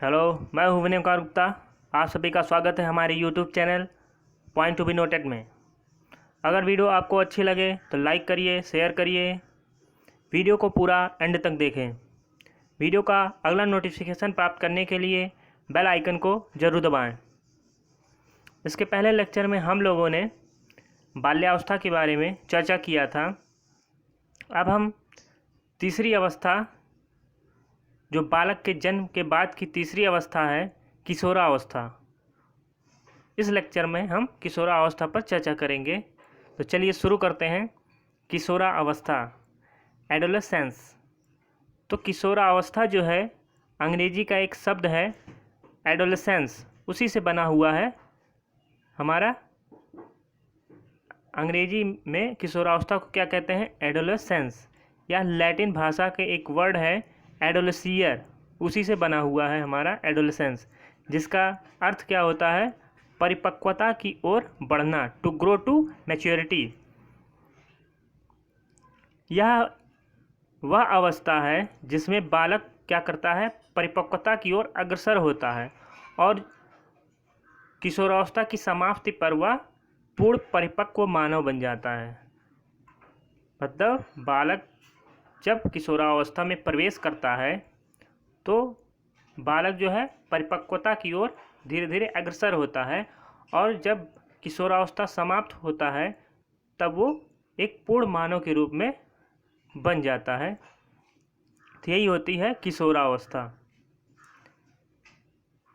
Hello, मैं हूं विनय कुमार गुप्ता। आप सभी का स्वागत है हमारे YouTube channel point to be noted में। अगर वीडियो आपको अच्छी लगे तो लाइक करिए, शेयर करिए, वीडियो को पूरा एंड तक देखें। वीडियो का अगला नोटिफिकेशन प्राप्त करने के लिए बेल आइकन को ज़रूर दबाएं। इसके पहले लेक्चर में हम लोगों ने बाल्यावस्था के बारे में चर्चा किया था। अब हम तीसरी अवस्था, जो बालक के जन्म के बाद की तीसरी अवस्था है, किशोरावस्था। इस लेक्चर में हम किशोरावस्था पर चर्चा करेंगे। तो चलिए शुरू करते हैं। किशोरावस्था, एडोलेसेंस। तो किशोरावस्था जो है, अंग्रेजी का एक शब्द है एडोलेसेंस, उसी से बना हुआ है हमारा। अंग्रेजी में किशोरावस्था को क्या कहते हैं? एडोलेसेंस। या लैटिन भाषा के एक वर्ड है एडोलेसियर, उसी से बना हुआ है हमारा एडोलेसेंस, जिसका अर्थ क्या होता है? परिपक्वता की ओर बढ़ना, टू ग्रो टू मैच्योरिटी। यह वह अवस्था है जिसमें बालक क्या करता है? परिपक्वता की ओर अग्रसर होता है, और किशोरावस्था की समाप्ति पर वह पूर्ण परिपक्व मानव बन जाता है। मतलब बालक जब किशोरावस्था में प्रवेश करता है तो बालक जो है परिपक्वता की ओर धीरे धीरे अग्रसर होता है, और जब किशोरावस्था समाप्त होता है तब वो एक पूर्ण मानव के रूप में बन जाता है। तो यही होती है किशोरावस्था।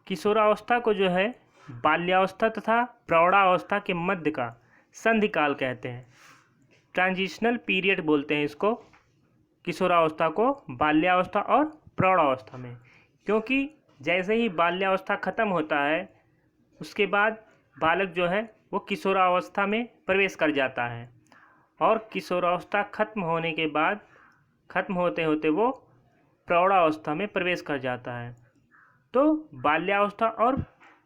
किशोरावस्था को जो है बाल्यावस्था तथा प्रौढ़ावस्था के मध्य का संधिकाल कहते हैं। ट्रांजिशनल पीरियड बोलते हैं इसको, किशोरावस्था को बाल्यावस्था और प्रौढ़ावस्था में। क्योंकि जैसे ही बाल्यावस्था ख़त्म होता है उसके बाद बालक जो है वो किशोरावस्था में प्रवेश कर जाता है, और किशोरावस्था खत्म होने के बाद, खत्म होते होते वो प्रौढ़ावस्था में प्रवेश कर जाता है। तो बाल्यावस्था और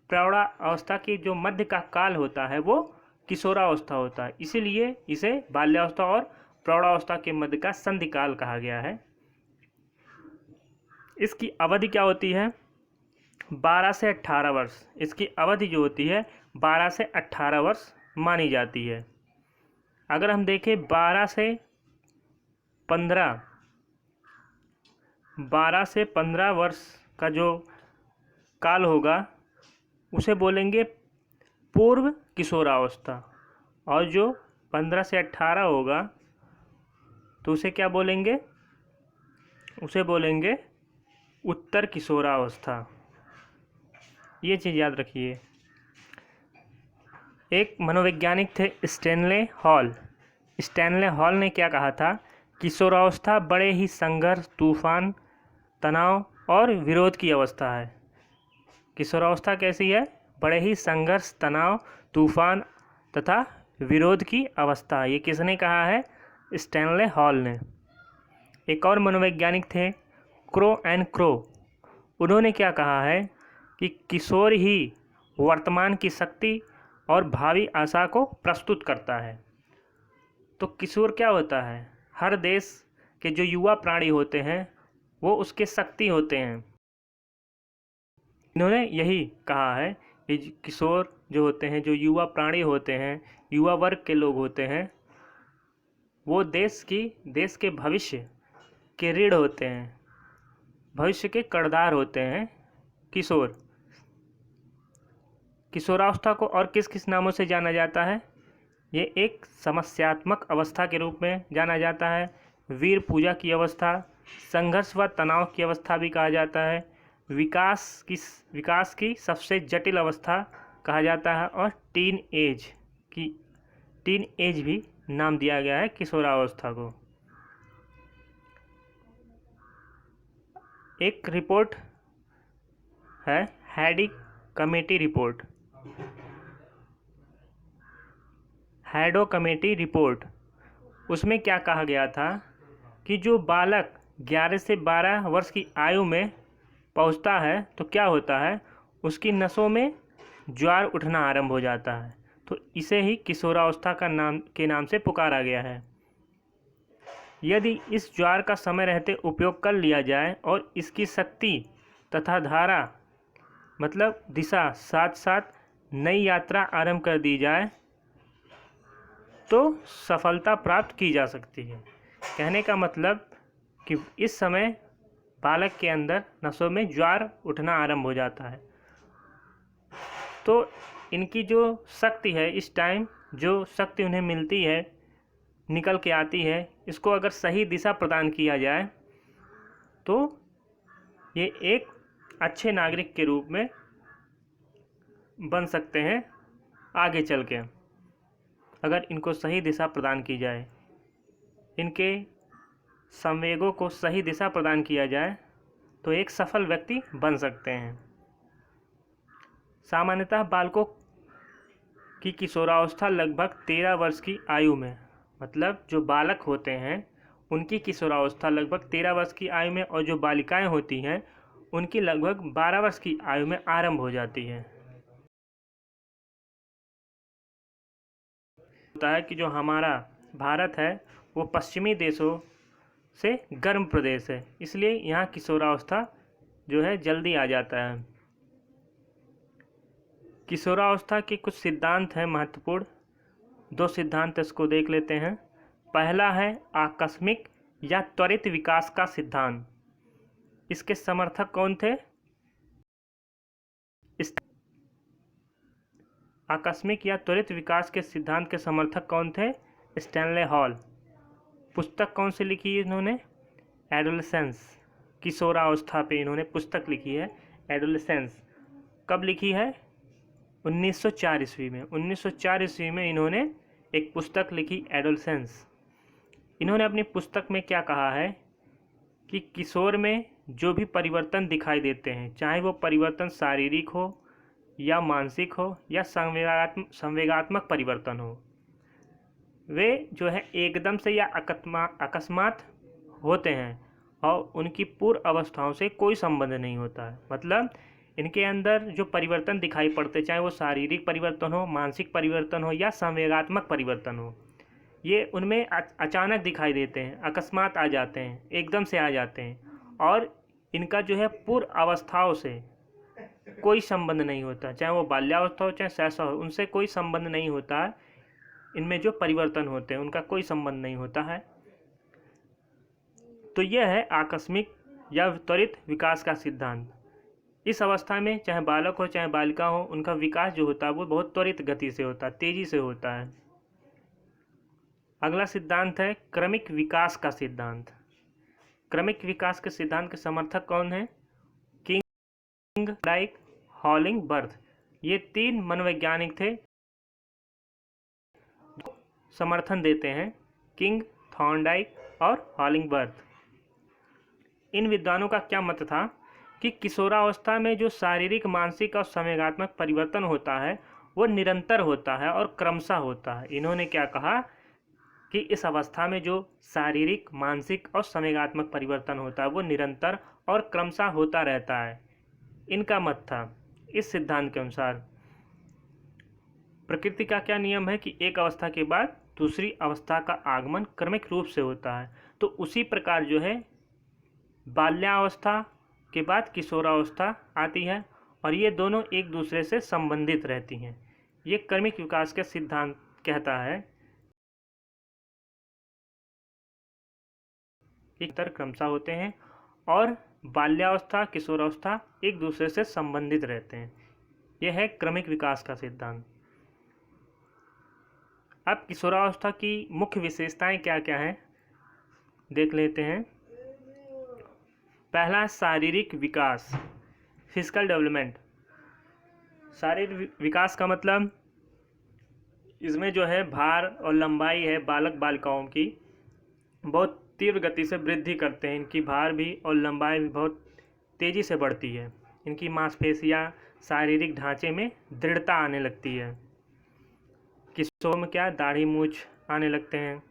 प्रौढ़ावस्था की जो मध्य का काल होता है वो किशोरावस्था होता है, इसीलिए इसे बाल्यावस्था और प्रौढ़ावस्था के मध्य का संधिकाल कहा गया है। इसकी अवधि क्या होती है? 12 से 18 वर्ष। इसकी अवधि जो होती है 12 से 18 वर्ष मानी जाती है। अगर हम देखें 12 से 15 वर्ष का जो काल होगा उसे बोलेंगे पूर्व किशोरावस्था, और जो 15 से 18 होगा तो उसे क्या बोलेंगे? उसे बोलेंगे उत्तर किशोरावस्था। ये चीज़ याद रखिए। एक मनोवैज्ञानिक थे स्टैनले हॉल। स्टैनले हॉल ने क्या कहा था? किशोरावस्था बड़े ही संघर्ष, तूफान, तनाव और विरोध की अवस्था है। किशोरावस्था कैसी है? बड़े ही संघर्ष, तनाव, तूफान तथा विरोध की अवस्था। ये किसने कहा है? स्टैनले हॉल ने। एक और मनोवैज्ञानिक थे क्रो एंड क्रो। उन्होंने क्या कहा है कि किशोर ही वर्तमान की शक्ति और भावी आशा को प्रस्तुत करता है। तो किशोर क्या होता है? हर देश के जो युवा प्राणी होते हैं वो उसके शक्ति होते हैं। इन्होंने यही कहा है कि किशोर जो होते हैं, जो युवा प्राणी होते हैं, युवा वर्ग के लोग होते हैं, वो देश के भविष्य के रीढ़ होते हैं, भविष्य के कर्णधार होते हैं किशोर। किशोरावस्था को और किस किस नामों से जाना जाता है? ये एक समस्यात्मक अवस्था के रूप में जाना जाता है, वीर पूजा की अवस्था, संघर्ष व तनाव की अवस्था भी कहा जाता है, विकास की सबसे जटिल अवस्था कहा जाता है, और टीन एज भी नाम दिया गया है किशोरावस्था को। एक रिपोर्ट है हैडो कमेटी रिपोर्ट। उसमें क्या कहा गया था कि जो बालक 11 से 12 वर्ष की आयु में पहुंचता है तो क्या होता है? उसकी नसों में ज्वार उठना आरंभ हो जाता है। तो इसे ही किशोरावस्था के नाम से पुकारा गया है। यदि इस ज्वार का समय रहते उपयोग कर लिया जाए और इसकी शक्ति तथा धारा मतलब दिशा, साथ साथ नई यात्रा आरंभ कर दी जाए तो सफलता प्राप्त की जा सकती है। कहने का मतलब कि इस समय बालक के अंदर नसों में ज्वार उठना आरंभ हो जाता है। तो इनकी जो शक्ति है, इस टाइम जो शक्ति उन्हें मिलती है, निकल के आती है, इसको अगर सही दिशा प्रदान किया जाए तो ये एक अच्छे नागरिक के रूप में बन सकते हैं आगे चल के, अगर इनको सही दिशा प्रदान की जाए, इनके संवेगों को सही दिशा प्रदान किया जाए तो एक सफल व्यक्ति बन सकते हैं। सामान्यतः बालकों की किशोरावस्था लगभग 13 वर्ष की आयु में, मतलब जो बालक होते हैं उनकी किशोरावस्था लगभग 13 वर्ष की आयु में, और जो बालिकाएं होती हैं उनकी लगभग 12 वर्ष की आयु में आरंभ हो जाती है। होता है कि जो हमारा भारत है वो पश्चिमी देशों से गर्म प्रदेश है, इसलिए यहाँ किशोरावस्था जो है जल्दी आ जाता है। किशोरावस्था के कुछ सिद्धांत हैं महत्वपूर्ण, 2 सिद्धांत इसको देख लेते हैं। पहला है आकस्मिक या त्वरित विकास का सिद्धांत। इसके समर्थक कौन थे? आकस्मिक या त्वरित विकास के सिद्धांत के समर्थक कौन थे? Stanley hall. पुस्तक कौन सी लिखी इन्होंने? एडोलेसेंस, किशोरावस्था पे इन्होंने पुस्तक लिखी है एडोलेसेंस। कब लिखी है? 1904 ईस्वी में। 1904 ईस्वी में इन्होंने एक पुस्तक लिखी एडोलेसेंस। इन्होंने अपनी पुस्तक में क्या कहा है कि किशोर में जो भी परिवर्तन दिखाई देते हैं, चाहे वो परिवर्तन शारीरिक हो या मानसिक हो या संवेगात्मक परिवर्तन हो, वे जो है एकदम से या अकस्मात होते हैं और उनकी पूर्व अवस्थाओं से कोई संबंध नहीं होता है। मतलब इनके अंदर जो परिवर्तन दिखाई पड़ते, चाहे वो शारीरिक परिवर्तन हो, मानसिक परिवर्तन हो या संवेगात्मक परिवर्तन हो, ये उनमें अचानक दिखाई देते हैं, अकस्मात आ जाते हैं, एकदम से आ जाते हैं, और इनका जो है पूर्व अवस्थाओं से कोई संबंध नहीं होता, चाहे वो बाल्यावस्था हो चाहे शैशव हो, उनसे कोई संबंध नहीं होता है। इनमें जो परिवर्तन होते हैं उनका कोई संबंध नहीं होता है। तो यह है आकस्मिक या त्वरित विकास का सिद्धांत। इस अवस्था में चाहे बालक हो चाहे बालिका हो, उनका विकास जो होता है वो बहुत त्वरित गति से होता है, तेजी से होता है। अगला सिद्धांत है क्रमिक विकास का सिद्धांत। क्रमिक विकास के सिद्धांत के समर्थक कौन है? King, Thorndike, Hollingworth. ये 3 मनोवैज्ञानिक थे, समर्थन देते हैं, किंग, थॉर्नडाइक और हॉलिंगबर्थ। इन विद्वानों का क्या मत था कि किशोरावस्था में जो शारीरिक, मानसिक और संवेगात्मक परिवर्तन होता है वो निरंतर होता है और क्रमशः होता है। इन्होंने क्या कहा कि इस अवस्था में जो शारीरिक, मानसिक और संवेगात्मक परिवर्तन होता है वो निरंतर और क्रमशः होता रहता है। इनका मत था। इस सिद्धांत के अनुसार प्रकृति का क्या नियम है कि एक अवस्था के बाद दूसरी अवस्था का आगमन क्रमिक रूप से होता है। तो उसी प्रकार जो है बाल्यावस्था के बाद किशोरावस्था आती है और ये दोनों एक दूसरे से संबंधित रहती हैं। ये क्रमिक विकास का सिद्धांत कहता है एक तरह क्रमशः होते हैं और बाल्यावस्था, किशोरावस्था एक दूसरे से संबंधित रहते हैं। यह है क्रमिक विकास का सिद्धांत। अब किशोरावस्था की मुख्य विशेषताएं क्या क्या हैं देख लेते हैं। पहला शारीरिक विकास, फिजिकल डेवलपमेंट। शारीरिक विकास का मतलब इसमें जो है भार और लंबाई है बालक बालिकाओं की बहुत तीव्र गति से वृद्धि करते हैं। इनकी भार भी और लंबाई भी बहुत तेज़ी से बढ़ती है। इनकी मांसपेशियां, शारीरिक ढांचे में दृढ़ता आने लगती है। किशोर में क्या, दाढ़ी मूंछ आने लगते हैं।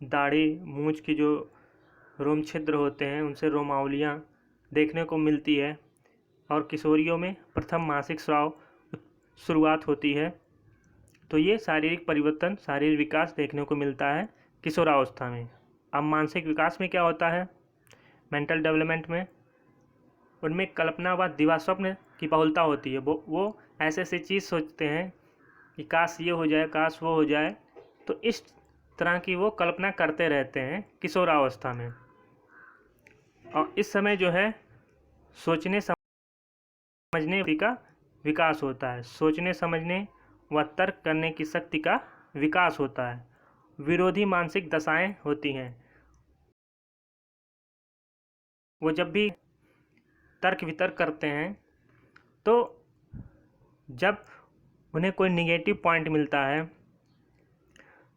दाढ़ी मूंछ की जो रोम छिद्र होते हैं उनसे रोमावलियाँ देखने को मिलती है। और किशोरियों में प्रथम मासिक स्राव शुरुआत होती है। तो ये शारीरिक परिवर्तन, शारीरिक विकास देखने को मिलता है किशोरावस्था में। अब मानसिक विकास में क्या होता है? मेंटल डेवलपमेंट में उनमें कल्पना व दिवा स्वप्न की बहुलता होती है। वो ऐसे ऐसे चीज़ सोचते हैं कि काश ये हो जाए, काश वो हो जाए। तो इस तरह की वो कल्पना करते रहते हैं किशोरावस्था में। और इस समय जो है सोचने समझने का विकास होता है। सोचने समझने व तर्क करने की शक्ति का विकास होता है। विरोधी मानसिक दशाएं होती हैं। वो जब भी तर्क वितर्क करते हैं तो जब उन्हें कोई निगेटिव पॉइंट मिलता है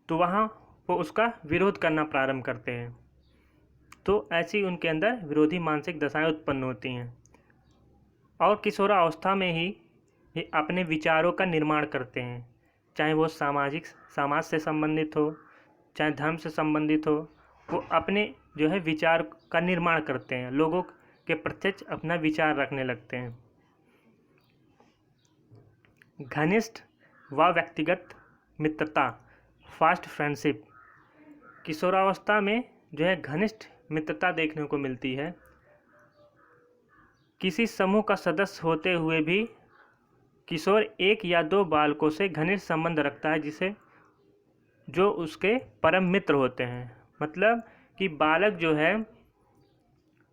तो वहाँ वो उसका विरोध करना प्रारंभ करते हैं। तो ऐसी उनके अंदर विरोधी मानसिक दशाएं उत्पन्न होती हैं और किशोरावस्था में ही ये अपने विचारों का निर्माण करते हैं। चाहे वो समाज से संबंधित हो, चाहे धर्म से संबंधित हो, वो अपने जो है विचार का निर्माण करते हैं। लोगों के प्रत्यक्ष अपना विचार रखने लगते हैं। घनिष्ठ व व्यक्तिगत मित्रता, फास्ट फ्रेंडशिप। किशोरावस्था में जो है घनिष्ठ मित्रता देखने को मिलती है। किसी समूह का सदस्य होते हुए भी किशोर एक या दो बालकों से घनिष्ठ संबंध रखता है, जिसे जो उसके परम मित्र होते हैं। मतलब कि बालक जो है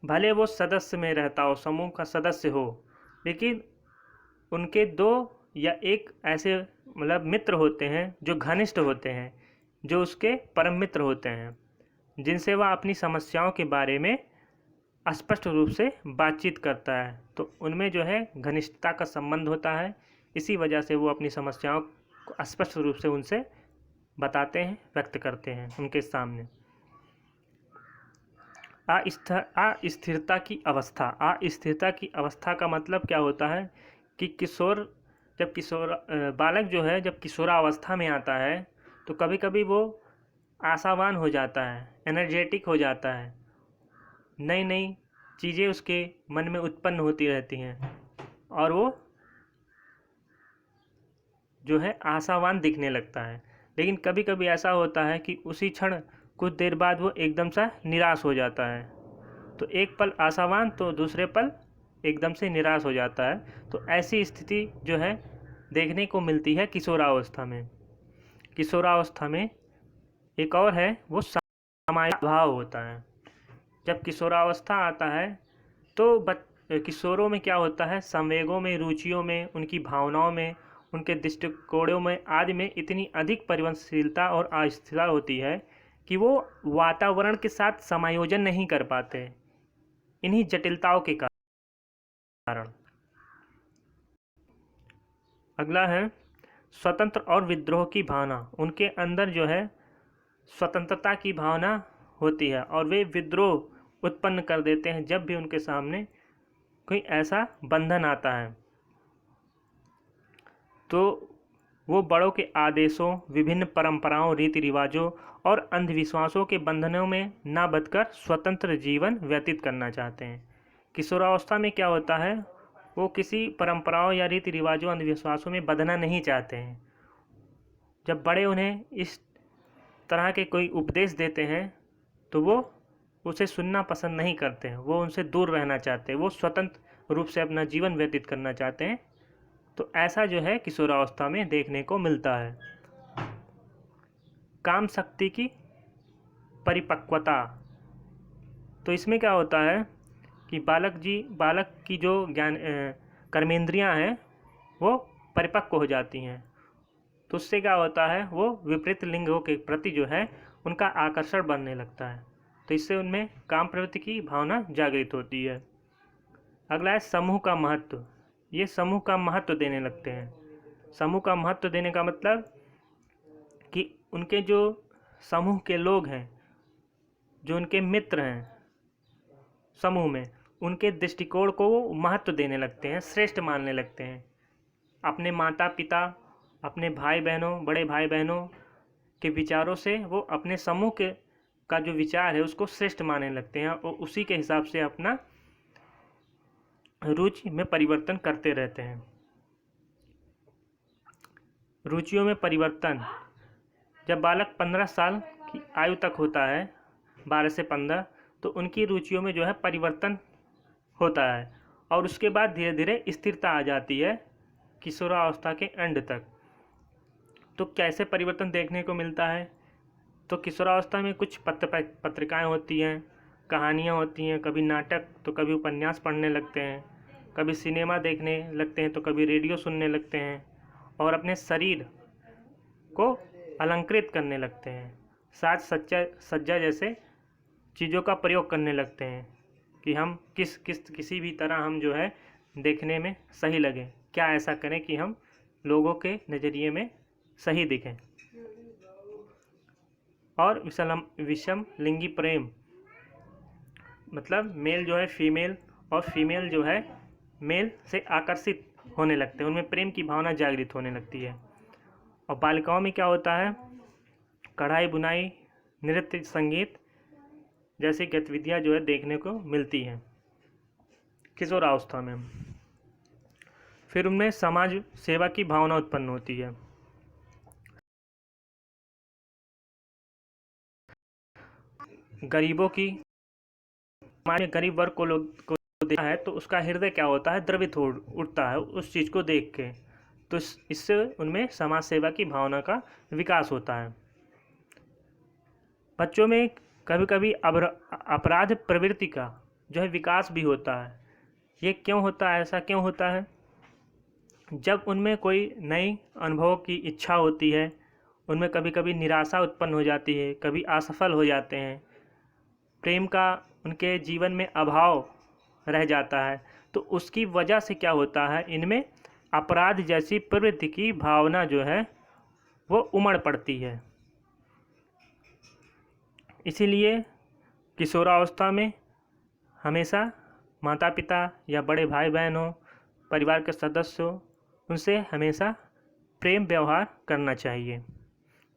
भले वो सदस्य में रहता हो, समूह का सदस्य हो, लेकिन उनके दो या एक ऐसे मतलब मित्र होते हैं जो घनिष्ठ होते हैं, जो उसके परम मित्र होते हैं, जिनसे वह अपनी समस्याओं के बारे में स्पष्ट रूप से बातचीत करता है। तो उनमें जो है घनिष्ठता का संबंध होता है। इसी वजह से वो अपनी समस्याओं को स्पष्ट रूप से उनसे बताते हैं, व्यक्त करते हैं उनके सामने। अस्थिरता की अवस्था। अस्थिरता की अवस्था का मतलब क्या होता है कि बालक जो है जब किशोरावस्था में आता है तो कभी कभी वो आशावान हो जाता है, एनर्जेटिक हो जाता है। नई नई चीज़ें उसके मन में उत्पन्न होती रहती हैं और वो जो है आशावान दिखने लगता है। लेकिन कभी कभी ऐसा होता है कि उसी क्षण कुछ देर बाद वो एकदम सा निराश हो जाता है। तो एक पल आशावान तो दूसरे पल एकदम से निराश हो जाता है। तो ऐसी स्थिति जो है देखने को मिलती है किशोरावस्था में। किशोरावस्था में एक और है वो सामाजिक भाव होता है। जब किशोरावस्था आता है तो किशोरों में क्या होता है, संवेगों में, रुचियों में, उनकी भावनाओं में, उनके दृष्टिकोणों में आदि में इतनी अधिक परिवर्तनशीलता और अस्थिरता होती है कि वो वातावरण के साथ समायोजन नहीं कर पाते, इन्हीं जटिलताओं के कारण। अगला है स्वतंत्र और विद्रोह की भावना। उनके अंदर जो है स्वतंत्रता की भावना होती है और वे विद्रोह उत्पन्न कर देते हैं जब भी उनके सामने कोई ऐसा बंधन आता है। तो वो बड़ों के आदेशों, विभिन्न परंपराओं, रीति रिवाजों और अंधविश्वासों के बंधनों में ना बंधकर स्वतंत्र जीवन व्यतीत करना चाहते हैं। किशोरावस्था में क्या होता है, वो किसी परंपराओं या रीति रिवाजों, अंधविश्वासों में बंधना नहीं चाहते हैं। जब बड़े उन्हें इस तरह के कोई उपदेश देते हैं तो वो उसे सुनना पसंद नहीं करते हैं, वो उनसे दूर रहना चाहते हैं, वो स्वतंत्र रूप से अपना जीवन व्यतीत करना चाहते हैं। तो ऐसा जो है किशोरावस्था में देखने को मिलता है। काम शक्ति की परिपक्वता। तो इसमें क्या होता है कि बालक की जो कर्मेंद्रियां हैं वो परिपक्व हो जाती हैं। तो उससे क्या होता है, वो विपरीत लिंगों के प्रति जो है उनका आकर्षण बढ़ने लगता है। तो इससे उनमें काम प्रवृत्ति की भावना जागृत होती है। अगला है समूह का महत्व। ये समूह का महत्व देने लगते हैं। समूह का महत्व देने का मतलब कि उनके जो समूह के लोग हैं, जो उनके मित्र हैं समूह में, उनके दृष्टिकोण को वो महत्व देने लगते हैं, श्रेष्ठ मानने लगते हैं। अपने माता पिता, अपने भाई बहनों, बड़े भाई बहनों के विचारों से वो अपने समूह के का जो विचार है उसको श्रेष्ठ मानने लगते हैं और उसी के हिसाब से अपना रुचि में परिवर्तन करते रहते हैं। रुचियों में परिवर्तन। जब बालक 15 साल की आयु तक होता है, 12 से 15, तो उनकी रुचियों में जो है परिवर्तन होता है और उसके बाद धीरे धीरे स्थिरता आ जाती है किशोरावस्था के एंड तक। तो कैसे परिवर्तन देखने को मिलता है? तो किशोरावस्था में कुछ पत्रिकाएं होती हैं, कहानियाँ होती हैं, कभी नाटक तो कभी उपन्यास पढ़ने लगते हैं, कभी सिनेमा देखने लगते हैं तो कभी रेडियो सुनने लगते हैं, और अपने शरीर को अलंकृत करने लगते हैं, साज सज्जा जैसे चीज़ों का प्रयोग करने लगते हैं कि हम किसी भी तरह हम जो है देखने में सही लगे, क्या ऐसा करें कि हम लोगों के नज़रिए में सही दिखें। और विषम लिंगी प्रेम, मतलब मेल जो है फीमेल और फीमेल जो है मेल से आकर्षित होने लगते हैं, उनमें प्रेम की भावना जागृत होने लगती है। और बालिकाओं में क्या होता है? कढ़ाई बुनाई, नृत्य, संगीत जैसी गतिविधियां जो है देखने को मिलती हैं किशोरावस्था में। फिर उनमें समाज सेवा की भावना उत्पन्न होती है। गरीबों की, हमारे गरीब वर्ग को देखा है तो उसका हृदय क्या होता है? द्रवित हो उठता है उस चीज़ को देख के। तो इससे उनमें समाज सेवा की भावना का विकास होता है। बच्चों में कभी कभी अपराध प्रवृत्ति का जो है विकास भी होता है। ये क्यों होता है? ऐसा क्यों होता है? जब उनमें कोई नई अनुभव की इच्छा होती है, उनमें कभी कभी निराशा उत्पन्न हो जाती है, कभी असफल हो जाते हैं, प्रेम का उनके जीवन में अभाव रह जाता है, तो उसकी वजह से क्या होता है? इनमें अपराध जैसी प्रवृत्ति की भावना जो है वो उमड़ पड़ती है। इसीलिए किशोरावस्था में हमेशा माता पिता या बड़े भाई बहन हो, परिवार के सदस्य हो, उनसे हमेशा प्रेम व्यवहार करना चाहिए,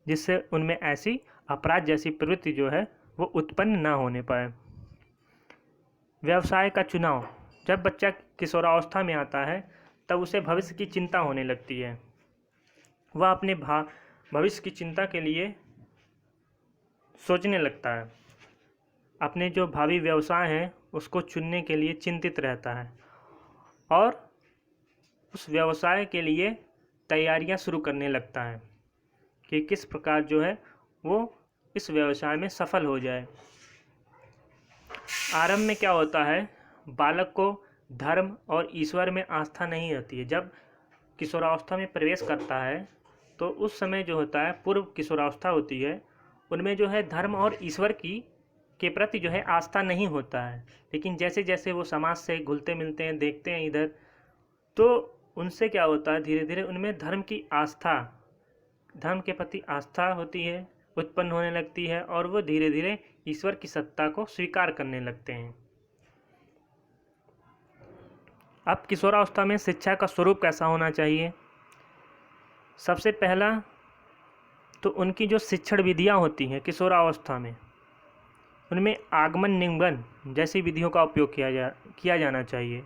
जिससे उनमें ऐसी अपराध जैसी प्रवृत्ति जो है वो उत्पन्न ना होने पाए। व्यवसाय का चुनाव, जब बच्चा किशोरावस्था में आता है तब उसे भविष्य की चिंता होने लगती है। वह अपने भविष्य की चिंता के लिए सोचने लगता है, अपने जो भावी व्यवसाय हैं उसको चुनने के लिए चिंतित रहता है और उस व्यवसाय के लिए तैयारियां शुरू करने लगता है कि किस प्रकार जो है वो इस व्यवसाय में सफल हो जाए। आरंभ में क्या होता है? बालक को धर्म और ईश्वर में आस्था नहीं रहती है। जब किशोरावस्था में प्रवेश करता है तो उस समय जो होता है, पूर्व किशोरावस्था होती है, उनमें जो है धर्म और ईश्वर के प्रति जो है आस्था नहीं होता है। लेकिन जैसे जैसे वो समाज से घुलते मिलते हैं, देखते हैं इधर, तो उनसे क्या होता है? धीरे धीरे उनमें धर्म के प्रति आस्था होती है, उत्पन्न होने लगती है, और वो धीरे धीरे ईश्वर की सत्ता को स्वीकार करने लगते हैं। अब किशोरावस्था में शिक्षा का स्वरूप कैसा होना चाहिए? सबसे पहला तो उनकी जो शिक्षण विधियां होती हैं किशोरावस्था में, उनमें आगमन निगमन जैसी विधियों का उपयोग किया जाना चाहिए।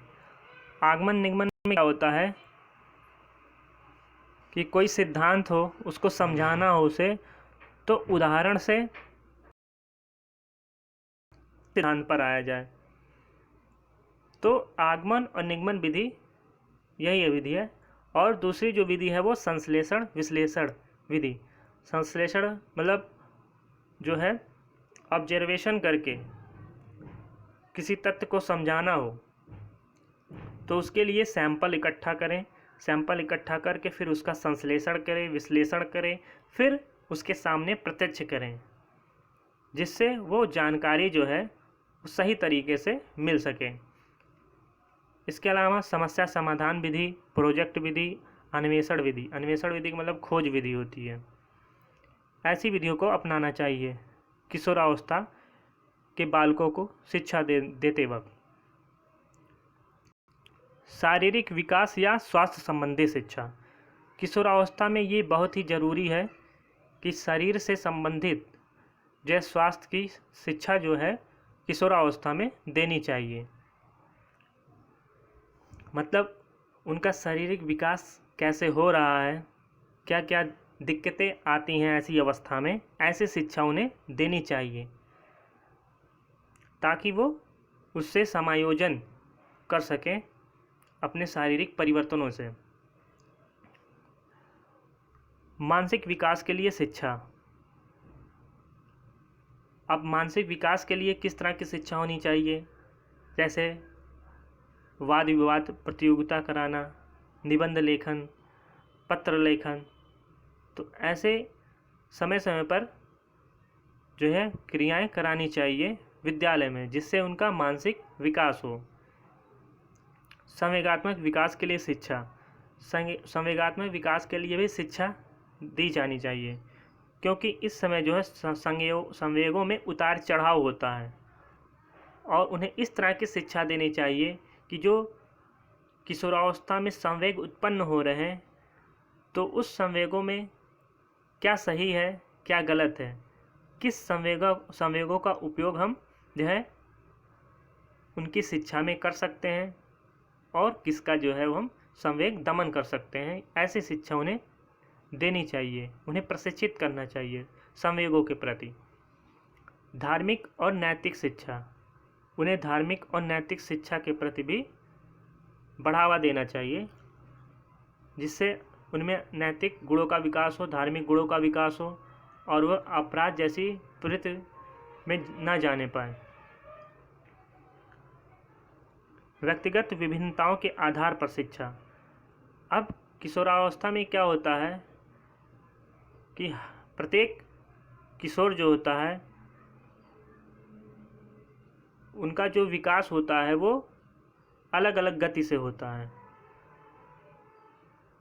आगमन निगमन में क्या होता है कि कोई सिद्धांत हो, उसको समझाना हो उसे, तो उदाहरण से सिद्धांत पर आया जाए। तो आगमन और निगमन विधि यही विधि है। और दूसरी जो विधि है वो संश्लेषण विश्लेषण विधि। संश्लेषण मतलब जो है ऑब्जर्वेशन करके किसी तथ्य को समझाना हो तो उसके लिए सैंपल इकट्ठा करें, सैंपल इकट्ठा करके फिर उसका संश्लेषण करें, विश्लेषण करें, फिर उसके सामने प्रत्यक्ष करें, जिससे वो जानकारी जो है सही तरीके से मिल सके। इसके अलावा समस्या समाधान विधि, प्रोजेक्ट विधि, अन्वेषण विधि का मतलब खोज विधि होती है। ऐसी विधियों को अपनाना चाहिए किशोरावस्था के बालकों को शिक्षा देते वक्त। शारीरिक विकास या स्वास्थ्य संबंधी शिक्षा, किशोरावस्था में ये बहुत ही ज़रूरी है कि शरीर से संबंधित जो स्वास्थ्य की शिक्षा जो है किशोरावस्था में देनी चाहिए। मतलब उनका शारीरिक विकास कैसे हो रहा है, क्या क्या दिक्कतें आती हैं ऐसी अवस्था में, ऐसी शिक्षा उन्हें देनी चाहिए ताकि वो उससे समायोजन कर सकें अपने शारीरिक परिवर्तनों से। मानसिक विकास के लिए शिक्षा। अब मानसिक विकास के लिए किस तरह की शिक्षा होनी चाहिए, जैसे वाद विवाद प्रतियोगिता कराना, निबंध लेखन, पत्र लेखन। तो ऐसे समय समय पर जो है क्रियाएं करानी चाहिए विद्यालय में, जिससे उनका मानसिक विकास हो। संवेगात्मक विकास के लिए शिक्षा। संवेगात्मक विकास के लिए भी शिक्षा दी जानी चाहिए, क्योंकि इस समय जो है संवेगों में उतार चढ़ाव होता है, और उन्हें इस तरह की शिक्षा देनी चाहिए कि जो किशोरावस्था में संवेग उत्पन्न हो रहे हैं, तो उस संवेगों में क्या सही है क्या गलत है, किस संवेगों का उपयोग हम जो है उनकी शिक्षा में कर सकते हैं, और किसका जो है वो हम संवेग दमन कर सकते हैं। ऐसी शिक्षा उन्हें देनी चाहिए, उन्हें प्रशिक्षित करना चाहिए संवेगों के प्रति। धार्मिक और नैतिक शिक्षा। उन्हें धार्मिक और नैतिक शिक्षा के प्रति भी बढ़ावा देना चाहिए, जिससे उनमें नैतिक गुणों का विकास हो, धार्मिक गुणों का विकास हो, और वह अपराध जैसी प्रवृत्ति में न जाने पाए। व्यक्तिगत विभिन्नताओं के आधार पर शिक्षा। अब किशोरावस्था में क्या होता है कि प्रत्येक किशोर जो होता है उनका जो विकास होता है वो अलग अलग गति से होता है।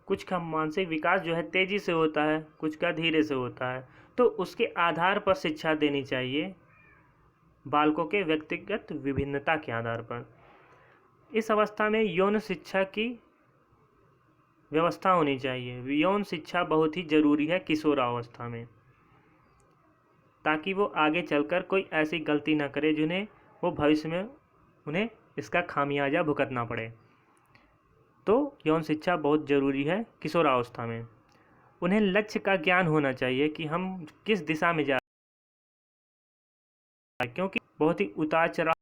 कुछ का मानसिक विकास जो है तेजी से होता है, कुछ का धीरे से होता है। तो उसके आधार पर शिक्षा देनी चाहिए, बालकों के व्यक्तिगत विभिन्नता के आधार पर। इस अवस्था में यौन शिक्षा की व्यवस्था होनी चाहिए। यौन शिक्षा बहुत ही ज़रूरी है किशोरावस्था में, ताकि वो आगे चलकर कोई ऐसी गलती ना करे जिन्हें वो भविष्य में उन्हें इसका खामियाजा भुगतना पड़े। तो यौन शिक्षा बहुत ज़रूरी है किशोरावस्था में। उन्हें लक्ष्य का ज्ञान होना चाहिए कि हम किस दिशा में जा रहे हैं, क्योंकि बहुत ही उतार चढ़ाव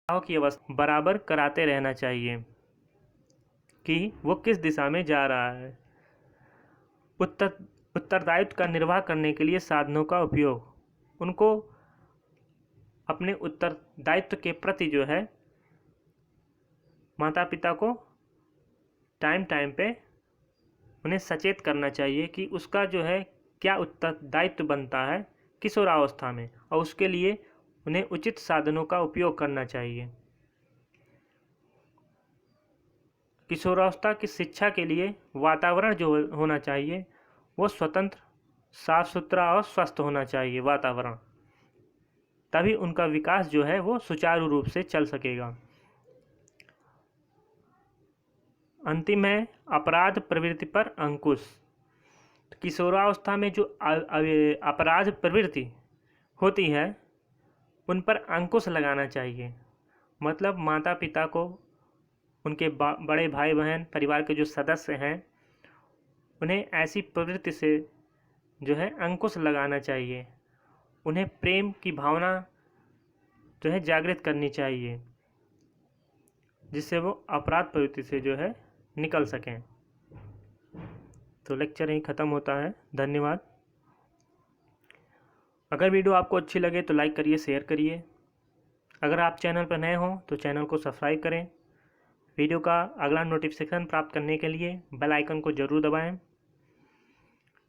की अवस्था बराबर कराते रहना चाहिए कि वो किस दिशा में जा रहा है। उत्तरदायित्व का निर्वाह करने के लिए साधनों का उपयोग। उनको अपने उत्तरदायित्व के प्रति जो है माता पिता को टाइम टाइम पे उन्हें सचेत करना चाहिए कि उसका जो है क्या उत्तरदायित्व बनता है किशोरावस्था में, और उसके लिए उन्हें उचित साधनों का उपयोग करना चाहिए। किशोरावस्था की शिक्षा के लिए वातावरण जो होना चाहिए वो स्वतंत्र, साफ सुथरा और स्वस्थ होना चाहिए वातावरण, तभी उनका विकास जो है वो सुचारू रूप से चल सकेगा। अंतिम है अपराध प्रवृत्ति पर अंकुश। किशोरावस्था में जो अपराध प्रवृत्ति होती है उन पर अंकुश लगाना चाहिए। मतलब माता पिता को, उनके बड़े भाई बहन, परिवार के जो सदस्य हैं, उन्हें ऐसी प्रवृत्ति से जो है अंकुश लगाना चाहिए। उन्हें प्रेम की भावना जो है जागृत करनी चाहिए, जिससे वो अपराध प्रवृत्ति से जो है निकल सकें। तो लेक्चर यहीं ख़त्म होता है। धन्यवाद। अगर वीडियो आपको अच्छी लगे तो लाइक करिए, शेयर करिए। अगर आप चैनल पर नए हों तो चैनल को सब्सक्राइब करें। वीडियो का अगला नोटिफिकेशन प्राप्त करने के लिए बेल आइकन को ज़रूर दबाएं।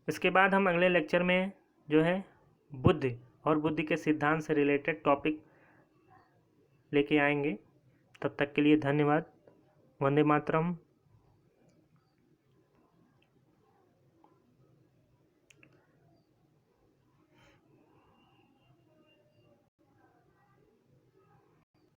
इसके बाद हम अगले लेक्चर में जो है बुद्धि और बुद्धि के सिद्धांत से रिलेटेड टॉपिक लेके आएंगे। तब तक के लिए धन्यवाद। वंदे मातरम।